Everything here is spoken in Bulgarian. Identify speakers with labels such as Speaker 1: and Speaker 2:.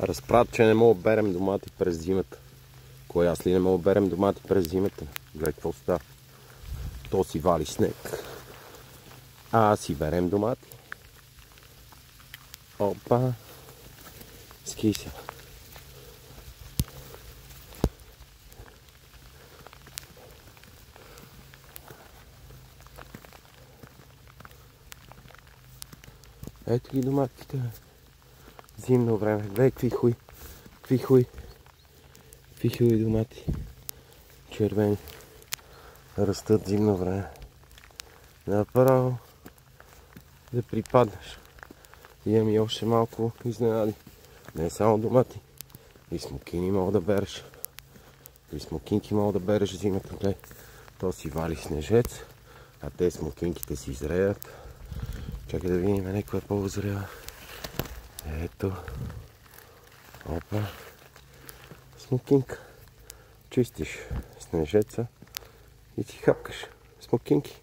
Speaker 1: Разправят, че не мога да берем домати през зимата. Кой аз ли не мога да берем домати през зимата? Гледай какво става. То си вали снег. А си берем домати. Опа. Ски се. Ето ги доматките. Зимно време. Гледай какви хуй. Какви хубави домати. Червени. Растат зимно време. Направо да припаднеш. Имам и още малко изненади. Не само домати. И смокини мога да береш. И смокинки мога да береш зимата. Гледай. То си вали снежец. А те смокинките си зреят. Чакай да видим някаква е по-възрева. Ето. Опа. Смокинка. Чистиш снежеца и си хапкаш смокинки.